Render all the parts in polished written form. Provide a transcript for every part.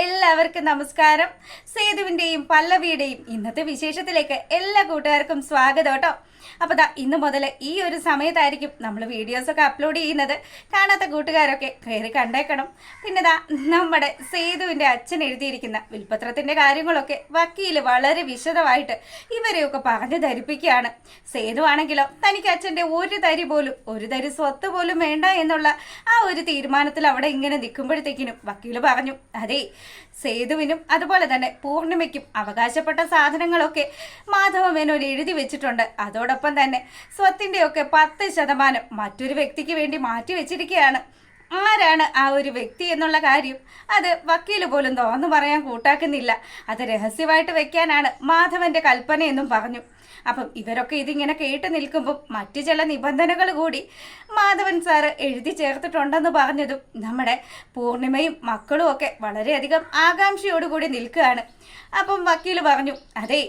എല്ലാവർക്കും നമസ്കാരം. സേതുവിന്റെയും പല്ലവിയുടെയും ഇന്നത്തെ വിശേഷത്തിലേക്ക് എല്ലാ കൂട്ടുകാർക്കും സ്വാഗതം കേട്ടോ. അപ്പോൾ ഇന്ന് മുതൽ ഈ ഒരു സമയത്തായിരിക്കും നമ്മൾ വീഡിയോസൊക്കെ അപ്ലോഡ് ചെയ്യുന്നത്. കാണാത്ത കൂട്ടുകാരൊക്കെ കയറി കണ്ടേക്കണം. പിന്നെ നമ്മുടെ സേതുവിൻ്റെ അച്ഛൻ എഴുതിയിരിക്കുന്ന വിൽപത്രത്തിൻ്റെ കാര്യങ്ങളൊക്കെ വക്കീൽ വളരെ വിശദമായിട്ട് ഇവരെയൊക്കെ പറഞ്ഞു ധരിപ്പിക്കുകയാണ്. സേതു ആണെങ്കിലോ തനിക്ക് അച്ഛൻ്റെ ഒരു തരി സ്വത്ത് പോലും വേണ്ട എന്നുള്ള ആ ഒരു തീരുമാനത്തിൽ അവിടെ ഇങ്ങനെ നിൽക്കുമ്പോഴത്തേക്കിനും വക്കീൽ പറഞ്ഞു, അതെ, സേതുവിനും അതുപോലെ തന്നെ പൂർണിമയ്ക്കും അവകാശപ്പെട്ട സാധനങ്ങളൊക്കെ മാധവ മേനോൻ എഴുതി വെച്ചിട്ടുണ്ട്. അതോടൊപ്പം തന്നെ സ്വത്തിൻ്റെയൊക്കെ 10% മറ്റൊരു വ്യക്തിക്ക് വേണ്ടി മാറ്റി വെച്ചിരിക്കുകയാണ്. ആരാണ് ആ ഒരു വ്യക്തി എന്നുള്ള കാര്യം അത് വക്കീൽ പോലും തോന്നു പറയാൻ കൂട്ടാക്കുന്നില്ല. അത് രഹസ്യമായിട്ട് വെക്കാനാണ് മാധവന്റെ കൽപ്പനയെന്നും പറഞ്ഞു. അപ്പം ഇവരൊക്കെ ഇതിങ്ങനെ കേട്ട് നിൽക്കുമ്പോൾ മറ്റു ചില നിബന്ധനകൾ കൂടി മാധവൻ സാറ് എഴുതി ചേർത്തിട്ടുണ്ടെന്ന് പറഞ്ഞതും നമ്മുടെ പൂർണിമയും മക്കളും ഒക്കെ വളരെയധികം ആകാംക്ഷയോടുകൂടി നിൽക്കുകയാണ്. അപ്പം വക്കീൽ പറഞ്ഞു, അതെ,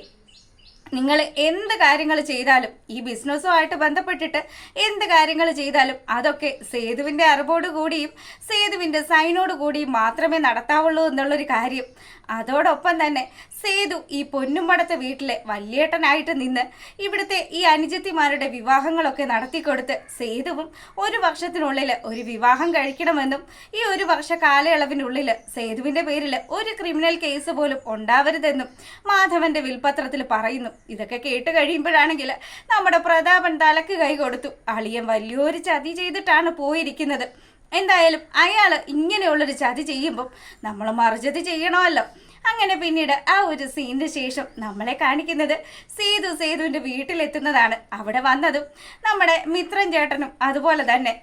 നിങ്ങൾ എന്ത് കാര്യങ്ങൾ ചെയ്താലും ഈ ബിസിനസ്സുമായിട്ട് ബന്ധപ്പെട്ടിട്ട് എന്ത് കാര്യങ്ങൾ ചെയ്താലും അതൊക്കെ സേതുവിൻ്റെ അറിവോട് കൂടിയും സേതുവിൻ്റെ സൈനോട് കൂടിയും മാത്രമേ നടത്താവുള്ളൂ എന്നുള്ളൊരു കാര്യം. അതോടൊപ്പം തന്നെ സേതു ഈ പൊന്നുംപടത്തെ വീട്ടിലെ വല്യേട്ടനായിട്ട് നിന്ന് ഇവിടുത്തെ ഈ അനുജത്തിമാരുടെ വിവാഹങ്ങളൊക്കെ നടത്തിക്കൊടുത്ത് സേതുവും 1 വർഷത്തിനുള്ളിൽ ഒരു വിവാഹം കഴിക്കണമെന്നും ഈ 1 വർഷ കാലയളവിനുള്ളിൽ സേതുവിൻ്റെ പേരിൽ ഒരു ക്രിമിനൽ കേസ് പോലും ഉണ്ടാവരുതെന്നും മാധവന്റെ വിൽപത്രത്തിൽ പറയുന്നു. ഇതൊക്കെ കേട്ട് കഴിയുമ്പോഴാണെങ്കിൽ നമ്മുടെ പ്രതാപൻ തലക്ക് കൈ കൊടുത്തു. അളിയൻ വലിയൊരു ചതി ചെയ്തിട്ടാണ് പോയിരിക്കുന്നത്. എന്തായാലും അയാൾ ഇങ്ങനെയുള്ളൊരു ചതി ചെയ്യുമ്പം നമ്മൾ മറുചതി ചെയ്യണമല്ലോ. അങ്ങനെ പിന്നീട് ആ ഒരു സീനിന് ശേഷം നമ്മളെ കാണിക്കുന്നത് സേതുവിൻ്റെ വീട്ടിലെത്തുന്നതാണ്. അവിടെ വന്നതും നമ്മുടെ മിത്രൻ ചേട്ടനും അതുപോലെ തന്നെ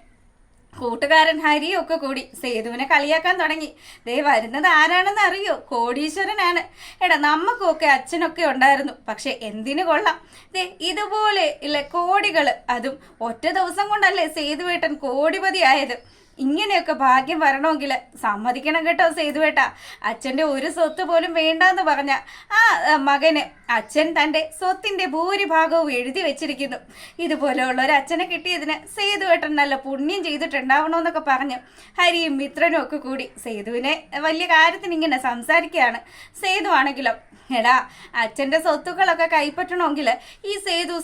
കൂട്ടുകാരൻ ഹരിയും ഒക്കെ കൂടി സേതുവിനെ കളിയാക്കാൻ തുടങ്ങി. ദേ വരുന്നത് ആരാണെന്ന് അറിയോ? കോടീശ്വരനാണ്. എടാ, നമുക്കൊക്കെ അച്ഛനൊക്കെ ഉണ്ടായിരുന്നു, പക്ഷെ എന്തിനു കൊള്ളാം, ദേ ഇതുപോലെ ഇല്ല കോടികൾ, അതും ഒറ്റ ദിവസം കൊണ്ടല്ലേ സേതുവേട്ടൻ കോടിപതിയായത്. ഇങ്ങനെയൊക്കെ ഭാഗ്യം വരണമെങ്കിൽ സമ്മതിക്കണം കേട്ടോ സേതുവേട്ട. അച്ഛൻ്റെ ഒരു സ്വത്ത് പോലും വേണ്ടെന്ന് പറഞ്ഞ ആ മകന് അച്ഛൻ തൻ്റെ സ്വത്തിൻ്റെ ഭൂരിഭാഗവും എഴുതി വെച്ചിരിക്കുന്നു. ഇതുപോലെയുള്ള ഒരു അച്ഛനെ കിട്ടിയതിന് സേതുവേട്ടൻ നല്ല പുണ്യം ചെയ്തിട്ടുണ്ടാവണമെന്നൊക്കെ പറഞ്ഞ് ഹരിയും മിത്രനും ഒക്കെ കൂടി സേതുവിനെ വലിയ കാര്യത്തിന് ഇങ്ങനെ സംസാരിക്കുകയാണ്. സേതു ആണെങ്കിലും, എടാ, അച്ഛൻ്റെ സ്വത്തുക്കളൊക്കെ കൈപ്പറ്റണമെങ്കിൽ ഈ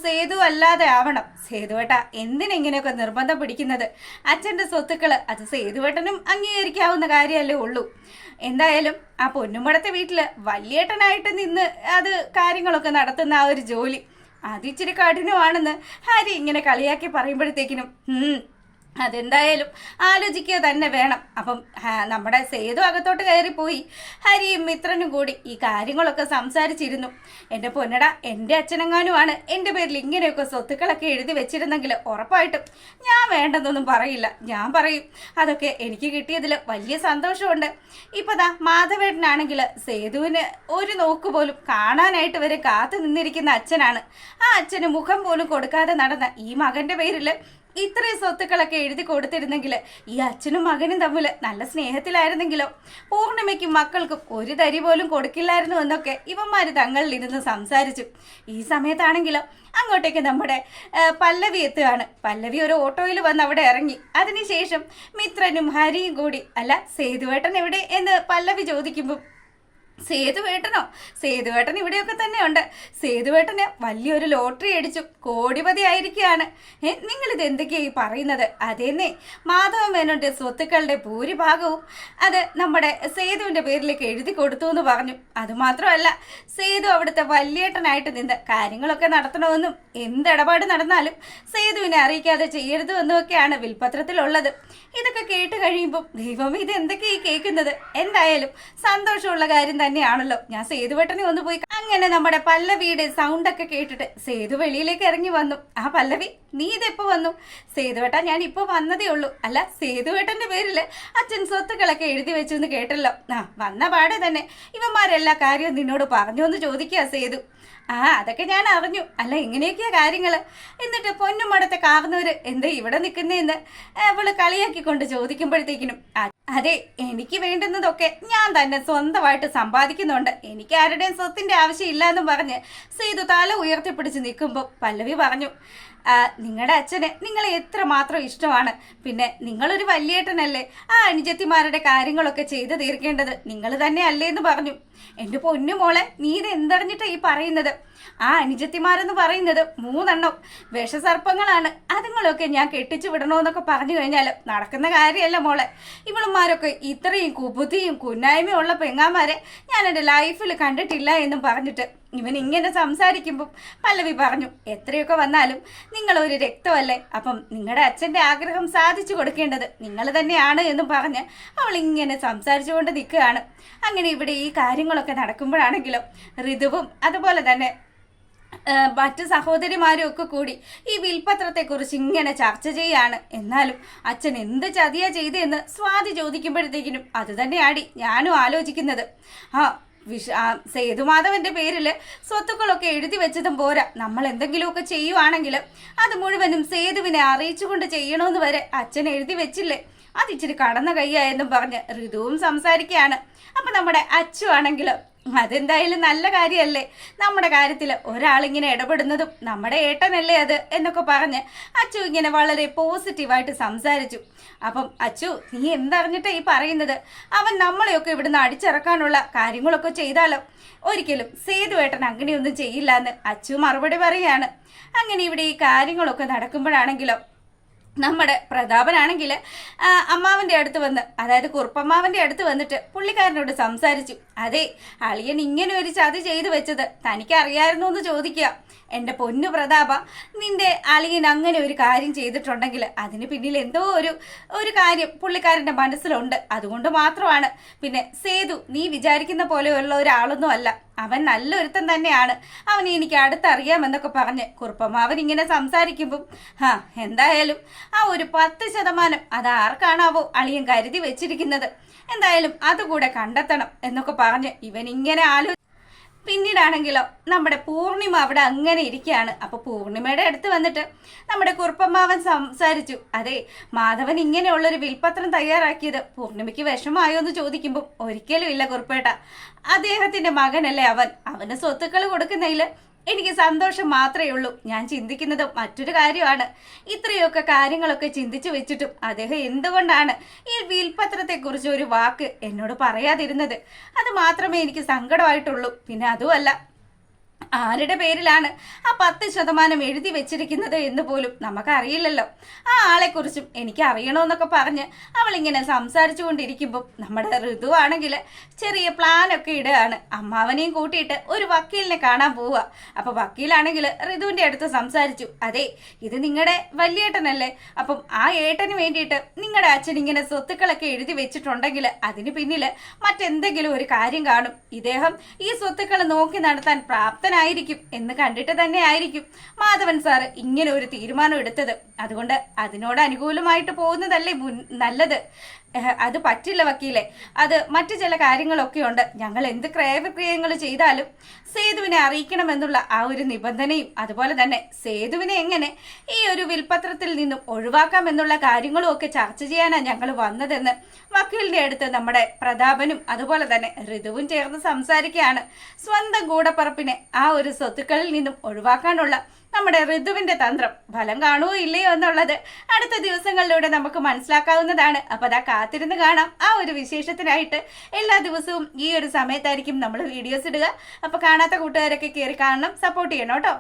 സേതു അല്ലാതെ ആവണം. സേതുവേട്ട എന്തിനെങ്ങനെയൊക്കെ നിർബന്ധം പിടിക്കുന്നത്? അച്ഛൻ്റെ സ്വത്തുക്കൾ അത് സേതുവേട്ടനും അംഗീകരിക്കാവുന്ന കാര്യമല്ലേ ഉള്ളൂ. എന്തായാലും ആ പൊന്നുംപടത്തെ വീട്ടിൽ വല്യേട്ടനായിട്ട് നിന്ന് അത് കാര്യങ്ങളൊക്കെ നടത്തുന്ന ആ ഒരു ജോലി അതിച്ചിരി കഠിനമാണെന്ന് ഹരി ഇങ്ങനെ കളിയാക്കി പറയുമ്പോഴത്തേക്കിനും അതെന്തായാലും ആലോചിക്കുക തന്നെ വേണം. അപ്പം നമ്മുടെ സേതു അകത്തോട്ട് കയറിപ്പോയി ഹരിയും മിത്രനും കൂടി ഈ കാര്യങ്ങളൊക്കെ സംസാരിച്ചിരുന്നു. എൻ്റെ പൊന്നട, എൻ്റെ അച്ഛനെങ്ങാനുമാണ് എൻ്റെ പേരിൽ ഇങ്ങനെയൊക്കെ സ്വത്തുക്കളൊക്കെ എഴുതി വെച്ചിരുന്നെങ്കിൽ ഉറപ്പായിട്ടും ഞാൻ വേണ്ടെന്നൊന്നും പറയില്ല. ഞാൻ പറയും അതൊക്കെ എനിക്ക് കിട്ടിയതിൽ വലിയ സന്തോഷമുണ്ട്. ഇപ്പം മാധവേട്ടനാണെങ്കിൽ സേതുവിന് ഒരു നോക്ക് പോലും കാണാനായിട്ട് വരെ കാത്തു നിന്നിരിക്കുന്ന അച്ഛനാണ്. ആ അച്ഛന് മുഖം പോലും കൊടുക്കാതെ നടന്ന ഈ മകൻ്റെ പേരിൽ ഇത്രയും സ്വത്തുക്കളൊക്കെ എഴുതി കൊടുത്തിരുന്നെങ്കിൽ ഈ അച്ഛനും മകനും തമ്മിൽ നല്ല സ്നേഹത്തിലായിരുന്നെങ്കിലോ പൂർണിമയ്ക്കും മക്കൾക്കും ഒരു തരി പോലും കൊടുക്കില്ലായിരുന്നു എന്നൊക്കെ ഇവന്മാർ തങ്ങളിലിരുന്ന് സംസാരിച്ചു. ഈ സമയത്താണെങ്കിലോ അങ്ങോട്ടേക്ക് നമ്മുടെ പല്ലവി എത്തുകയാണ്. പല്ലവി ഒരു ഓട്ടോയിൽ വന്ന് അവിടെ ഇറങ്ങി. അതിനുശേഷം മിത്രനും ഹരിയും കൂടി, അല്ല, സേതുവേട്ടൻ എവിടെ എന്ന് പല്ലവി ചോദിക്കുമ്പോൾ, സേതുവേട്ടൻ ഇവിടെയൊക്കെ തന്നെയുണ്ട്. സേതുവേട്ടന് വലിയൊരു ലോട്ടറി അടിച്ചു, കോടിപതി ആയിരിക്കുകയാണ്. നിങ്ങളിത് എന്തൊക്കെയായി പറയുന്നത്? അതേന്നേ, മാധവ മേനോന്റെ സ്വത്തുക്കളുടെ ഭൂരിഭാഗവും അത് നമ്മുടെ സേതുവിൻ്റെ പേരിലേക്ക് എഴുതി കൊടുത്തു എന്ന് പറഞ്ഞു. അതുമാത്രമല്ല, സേതു അവിടുത്തെ വല്യേട്ടനായിട്ട് നിന്ന് കാര്യങ്ങളൊക്കെ നടത്തണമെന്നും എന്തിടപാട് നടന്നാലും സേതുവിനെ അറിയിക്കാതെ ചെയ്യരുതെന്നും ഒക്കെയാണ് വിൽപത്രത്തിലുള്ളത്. ഇതൊക്കെ കേട്ട് കഴിയുമ്പോൾ ദൈവമേ, ഇത് എന്തൊക്കെയായി കേൾക്കുന്നത്? എന്തായാലും സന്തോഷമുള്ള കാര്യം തന്നെയാണല്ലോ. ഞാൻ സേതുവേട്ടനെ ഒന്ന് പോയി. അങ്ങനെ നമ്മുടെ പല്ലവിയുടെ സൗണ്ടൊക്കെ കേട്ടിട്ട് സേതു വെളിയിലേക്ക് ഇറങ്ങി വന്നു. ആ പല്ലവി, നീ ഇതെപ്പോ വന്നു? സേതുവേട്ട, ഞാൻ ഇപ്പൊ വന്നതേ ഉള്ളൂ. അല്ല, സേതുവേട്ടന്റെ പേരിൽ അച്ഛൻ സ്വത്തുക്കളൊക്കെ എഴുതി വെച്ചു എന്ന് കേട്ടല്ലോ. വന്ന പാടെ തന്നെ ഇവന്മാരെല്ലാ കാര്യവും നിന്നോട് പറഞ്ഞു എന്ന് ചോദിക്കുക സേതു. അതൊക്കെ ഞാൻ അറിഞ്ഞു. അല്ല, ഇങ്ങനെയൊക്കെയാ കാര്യങ്ങൾ. എന്നിട്ട് പൊന്നുമടത്തെ കാർന്നവര് എന്താ ഇവിടെ നിൽക്കുന്നതെന്ന് അവള് കളിയാക്കിക്കൊണ്ട് ചോദിക്കുമ്പോഴത്തേക്കിനും, അതെ, എനിക്ക് വേണ്ടുന്നതൊക്കെ ഞാൻ തന്നെ സ്വന്തമായിട്ട് സമ്പാദിക്കുന്നുണ്ട്, എനിക്ക് ആരുടെയും സ്വത്തിന്റെ ആവശ്യമില്ല എന്നും പറഞ്ഞ് സേതു തല ഉയർത്തിപ്പിടിച്ച് നിൽക്കുമ്പോൾ പല്ലവി പറഞ്ഞു, നിങ്ങളുടെ അച്ഛന് നിങ്ങളെ എത്രമാത്രം ഇഷ്ടമാണ്. പിന്നെ നിങ്ങളൊരു വലിയേട്ടനല്ലേ, ആ അനുജത്തിമാരുടെ കാര്യങ്ങളൊക്കെ ചെയ്തു തീർക്കേണ്ടത് നിങ്ങൾ തന്നെ അല്ലേ എന്ന് പറഞ്ഞു. എൻ്റെ പൊന്നു മോളെ, നീ ഇത് എന്തറിഞ്ഞിട്ടാ ഈ പറയുന്നത്? ആ അനുജത്തിമാരെന്ന് പറയുന്നത് 3 വിഷസർപ്പങ്ങളാണ്. അതുങ്ങളൊക്കെ ഞാൻ കെട്ടിച്ചു വിടണമെന്നൊക്കെ പറഞ്ഞു കഴിഞ്ഞാൽ നടക്കുന്ന കാര്യമല്ല മോളെ. ഇവളുമാരൊക്കെ ഇത്രയും കുബുദ്ധിയും കുന്നായ്മയും ഉള്ള പെങ്ങാമാരെ ഞാൻ എൻ്റെ ലൈഫിൽ കണ്ടിട്ടില്ല എന്നും പറഞ്ഞിട്ട് ഇവൻ ഇങ്ങനെ സംസാരിക്കുമ്പം പല്ലവി പറഞ്ഞു, എത്രയൊക്കെ വന്നാലും നിങ്ങളൊരു രക്തമല്ലേ, അപ്പം നിങ്ങളുടെ അച്ഛൻ്റെ ആഗ്രഹം സാധിച്ചു കൊടുക്കേണ്ടത് നിങ്ങൾ തന്നെയാണ് എന്നും പറഞ്ഞ് അവൾ ഇങ്ങനെ സംസാരിച്ചുകൊണ്ട് നിൽക്കുകയാണ്. അങ്ങനെ ഇവിടെ ഈ കാര്യങ്ങളൊക്കെ നടക്കുമ്പോഴാണെങ്കിലും ഋതുവും അതുപോലെ തന്നെ മറ്റ് സഹോദരിമാരും ഒക്കെ കൂടി ഈ വിൽപത്രത്തെക്കുറിച്ച് ഇങ്ങനെ ചർച്ച ചെയ്യാണ്. എന്നാലും അച്ഛൻ എന്ത് ചതിയാ ചെയ്തതെന്ന് സ്വാതി ചോദിക്കുമ്പോഴത്തേക്കിനും അത് തന്നെയാടി ഞാനും ആലോചിക്കുന്നത്. സേതുമാധവന്റെ പേരിൽ സ്വത്തുക്കളൊക്കെ എഴുതി വെച്ചതും പോരാ, നമ്മൾ എന്തെങ്കിലുമൊക്കെ ചെയ്യുവാണെങ്കിൽ അത് മുഴുവനും സേതുവിനെ അറിയിച്ചുകൊണ്ട് ചെയ്യണമെന്ന് വരെ അച്ഛൻ എഴുതി വെച്ചില്ലേ, അതിച്ചിരി കടന്ന കൈയായെന്നും പറഞ്ഞ് ഋതുവും സംസാരിക്കുകയാണ്. അപ്പം നമ്മുടെ അച്ചു ആണെങ്കിൽ അതെന്തായാലും നല്ല കാര്യമല്ലേ, നമ്മുടെ കാര്യത്തിൽ ഒരാളിങ്ങനെ ഇടപെടുന്നതും നമ്മുടെ ഏട്ടനല്ലേ അത് എന്നൊക്കെ പറഞ്ഞ് അച്ചു ഇങ്ങനെ വളരെ പോസിറ്റീവായിട്ട് സംസാരിച്ചു. അപ്പം അച്ചു, നീ എന്തറിഞ്ഞിട്ടാ ഈ പറയുന്നത്? അവൻ നമ്മളെയൊക്കെ ഇവിടുന്ന് അടിച്ചിറക്കാനുള്ള കാര്യങ്ങളൊക്കെ ചെയ്താലോ? ഒരിക്കലും സേതു ഏട്ടൻ അങ്ങനെയൊന്നും ചെയ്യില്ല എന്ന് അച്ചു മറുപടി പറയുകയാണ്. അങ്ങനെ ഇവിടെ ഈ കാര്യങ്ങളൊക്കെ നടക്കുമ്പോഴാണെങ്കിലോ നമ്മുടെ പ്രതാപനാണെങ്കിൽ അമ്മാവൻ്റെ അടുത്ത് വന്ന്, അതായത് കുറുപ്പമ്മാവൻ്റെ അടുത്ത് വന്നിട്ട് പുള്ളിക്കാരനോട് സംസാരിച്ചു. അതെ, അളിയൻ ഇങ്ങനെ ഒരു ചതി ചെയ്തു വെച്ചത് തനിക്കറിയായിരുന്നു എന്ന് ചോദിക്കുക. എൻ്റെ പൊന്നു പ്രതാപ, നിന്റെ അളിയൻ അങ്ങനെ ഒരു കാര്യം ചെയ്തിട്ടുണ്ടെങ്കിൽ അതിന് പിന്നിൽ എന്തോ ഒരു കാര്യം പുള്ളിക്കാരൻ്റെ മനസ്സിലുണ്ട്, അതുകൊണ്ട് മാത്രമാണ്. പിന്നെ സേതു നീ വിചാരിക്കുന്ന പോലെയുള്ള ഒരാളൊന്നും അല്ല, അവൻ നല്ലൊരുത്തൻ തന്നെയാണ്, അവനെ എനിക്ക് അടുത്തറിയാമെന്നൊക്കെ പറഞ്ഞ് കുറുപ്പമ്മാവൻ ഇങ്ങനെ സംസാരിക്കുമ്പം എന്തായാലും ആ ഒരു 10% അത് ആർക്കാണാവോ അളിയൻ കരുതി വെച്ചിരിക്കുന്നത്, എന്തായാലും അതുകൂടെ കണ്ടെത്തണം എന്നൊക്കെ പറഞ്ഞ് ഇവൻ ഇങ്ങനെ പിന്നീടാണെങ്കിലോ നമ്മുടെ പൂർണിമ അവിടെ അങ്ങനെ ഇരിക്കുകയാണ്. അപ്പോൾ പൂർണിമയുടെ അടുത്ത് വന്നിട്ട് നമ്മുടെ കുറുപ്പമ്മാവൻ സംസാരിച്ചു. അതെ, മാധവൻ ഇങ്ങനെയുള്ളൊരു വിൽപത്രം തയ്യാറാക്കിയത് പൂർണിമയ്ക്ക് വിഷമമായോ എന്ന് ചോദിക്കുമ്പോൾ ഒരിക്കലും ഇല്ല കുറുപ്പേട്ട, അദ്ദേഹത്തിൻ്റെ മകനല്ലേ അവന് സ്വത്തുക്കൾ കൊടുക്കുന്നതിൽ എനിക്ക് സന്തോഷം മാത്രമേ ഉള്ളൂ. ഞാൻ ചിന്തിക്കുന്നത് മറ്റൊരു കാര്യമാണ്, ഇത്രയൊക്കെ കാര്യങ്ങളൊക്കെ ചിന്തിച്ചു വെച്ചിട്ടും അദ്ദേഹം എന്തുകൊണ്ടാണ് ഈ വിൽപത്രത്തെക്കുറിച്ച് ഒരു വാക്ക് എന്നോട് പറയാതിരുന്നത്? അത് മാത്രമേ എനിക്ക് സങ്കടമായിട്ടുള്ളൂ. പിന്നെ അതുമല്ല, ആരുടെ പേരിലാണ് ആ 10% എഴുതി വെച്ചിരിക്കുന്നത് എന്ന് പോലും നമുക്കറിയില്ലല്ലോ. ആ ആളെക്കുറിച്ചും എനിക്ക് അറിയണമെന്നൊക്കെ പറഞ്ഞ് അവളിങ്ങനെ സംസാരിച്ചു കൊണ്ടിരിക്കുമ്പം നമ്മുടെ ഋതു ആണെങ്കിൽ ചെറിയ പ്ലാനൊക്കെ ഇടുകയാണ്. അമ്മാവനെയും കൂട്ടിയിട്ട് ഒരു വക്കീലിനെ കാണാൻ പോവുക. അപ്പോൾ വക്കീലാണെങ്കിൽ ഋതുവിൻ്റെ അടുത്ത് സംസാരിച്ചു. അതെ, ഇത് നിങ്ങളുടെ വലിയേട്ടനല്ലേ, അപ്പം ആ ഏട്ടന് വേണ്ടിയിട്ട് നിങ്ങളുടെ അച്ഛൻ ഇങ്ങനെ സ്വത്തുക്കളൊക്കെ എഴുതി വെച്ചിട്ടുണ്ടെങ്കിൽ അതിന് പിന്നിൽ മറ്റെന്തെങ്കിലും ഒരു കാര്യം കാണും. ഇദ്ദേഹം ഈ സ്വത്തുക്കൾ നോക്കി നടത്താൻ പ്രാപ്തനായിരിക്കും എന്ന് കണ്ടിട്ട് തന്നെ ആയിരിക്കും മാധവൻ സാറ് ഇങ്ങനെ ഒരു തീരുമാനം എടുത്തത്. അതുകൊണ്ട് അതിനോട് അനുകൂലമായിട്ട് പോകുന്നതല്ലേ നല്ലത്. അത് പറ്റില്ല വക്കീലെ, അത് മറ്റു ചില കാര്യങ്ങളൊക്കെ ഉണ്ട്. ഞങ്ങൾ എന്ത് ക്രയവിക്രയങ്ങൾ ചെയ്താലും സേതുവിനെ അറിയിക്കണമെന്നുള്ള ആ ഒരു നിബന്ധനയും, അതുപോലെ തന്നെ സേതുവിനെ എങ്ങനെ ഈ ഒരു വിൽപത്രത്തിൽ നിന്നും ഒഴിവാക്കാമെന്നുള്ള കാര്യങ്ങളും ഒക്കെ ചർച്ച ചെയ്യാനാണ് ഞങ്ങൾ വന്നതെന്ന് വക്കീലിൻ്റെ അടുത്ത് നമ്മുടെ പ്രതാപനും അതുപോലെ തന്നെ ഋതുവും ചേർന്ന് സംസാരിക്കുകയാണ്. സ്വന്തം കൂടപ്പറപ്പിനെ ആ ഒരു സ്വത്തുക്കളിൽ നിന്നും ഒഴിവാക്കാനുള്ള നമ്മുടെ ഋതുവിന്റെ തന്ത്രം ഫലം കാണുമോ ഇല്ലയോ എന്നുള്ളത് അടുത്ത ദിവസങ്ങളിലൂടെ നമുക്ക് മനസ്സിലാക്കാവുന്നതാണ്. അപ്പോൾ അതാ കാത്തിരുന്ന് കാണാം ആ ഒരു വിശേഷത്തിനായിട്ട്. എല്ലാ ദിവസവും ഈ ഒരു സമയത്തായിരിക്കും നമ്മൾ വീഡിയോസ് ഇടുക. അപ്പോൾ കാണാത്ത കൂട്ടുകാരൊക്കെ കയറി കാണണം, സപ്പോർട്ട് ചെയ്യണം കേട്ടോ.